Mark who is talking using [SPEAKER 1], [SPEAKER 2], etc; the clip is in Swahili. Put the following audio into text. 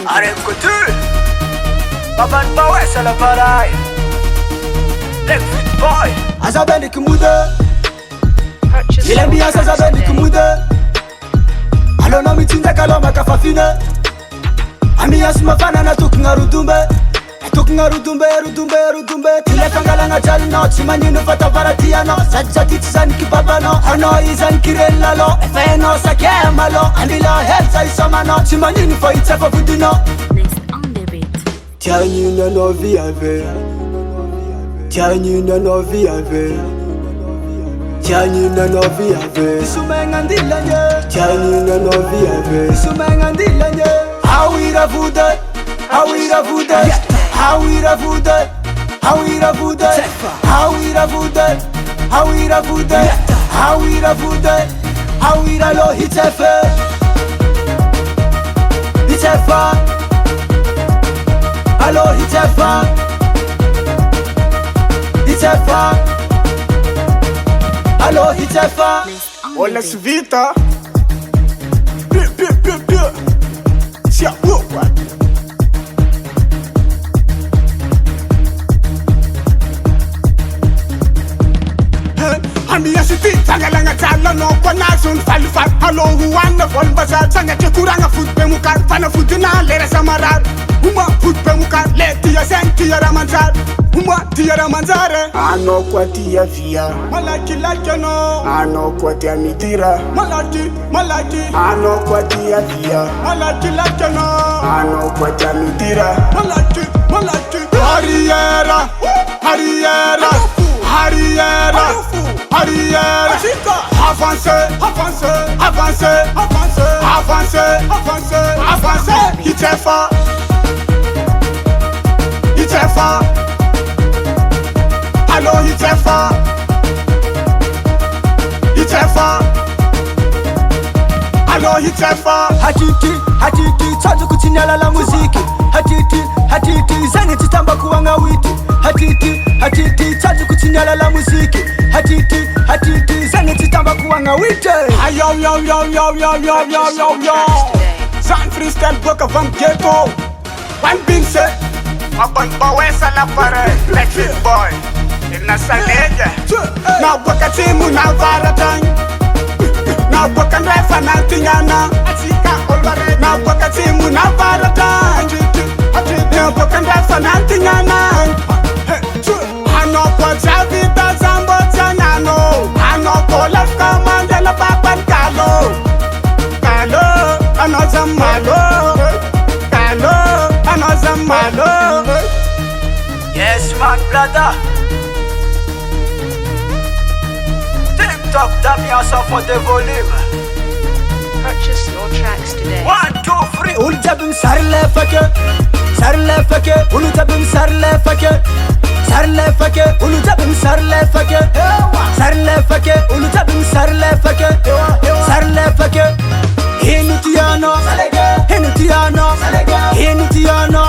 [SPEAKER 1] Arem Couture Baban Bawes ala parai Leg Fit Boy
[SPEAKER 2] Azabendi kimude Ile ambiance azabendi kimude Alona mitinda kaloma kafafine Ambiance mafana na tukunga rudumbe Rudumbe Tile kangalanga jali no Chimanyinu fata varatiano Sajati tisani kibabano Ano izan kirelalo Efeno sakemalo Andilo helsa isomano Chimanyinu fo itsefa budino
[SPEAKER 3] Next on the beat.
[SPEAKER 2] Tianyina no viave Tianyina no viave Tianyina no viave Sumenga ndilanye Tianyina no viave Sumenga ndilanye Hawira vude Hawira vude Hawira vude Hawira vude Hawira vude Hawira vude Hawira vude Hawira lo hitefe Hitefa Allo hitefa Hitefa Allo hitefa
[SPEAKER 3] Next on the
[SPEAKER 1] Olha
[SPEAKER 3] beat.
[SPEAKER 1] Vita Sia Ambiance tangalanga tala no kona sun falfal halo huana fol bazar sanga ke kuranga futbe mukan fana futuna lera samarar uma futbe mukan leti ya senti ya ramanzar uma tia ramanzare ano kwa tia via malaki lake no ano kwa tia mitira malaki ano kwa tia via malaki lake no ano kwa tia mitira malaki Hariera Avancez Hitefa Allo Hitefa Allo Hitefa
[SPEAKER 2] Hatiti Chanzo kuchinyala la muziki Hatiti Zangi titamba kuwanga witi Hatiti Chanzo kuchinyala la muziki Hatiti Zangi titamba kuwanga witi
[SPEAKER 1] Yo San freestyle boka van ghetto One being said Baban Bawes ala pare Leg Fit Boy Ina saleja Na boka timu na varatan Na boka nrefa na tingana Na boka timu na varatan Na boka nrefa na tingana Ano kwa javita zambo chanano Ano kwa lafka mandela baban kalo Another malo Yes man brother TikTok d'ambiance for the volume
[SPEAKER 3] Purchase your tracks today.
[SPEAKER 1] 1, 2, 3
[SPEAKER 2] Ulitabim sarle fake Ulitabim sarle fake Ulitabim sarle fake Hinutiano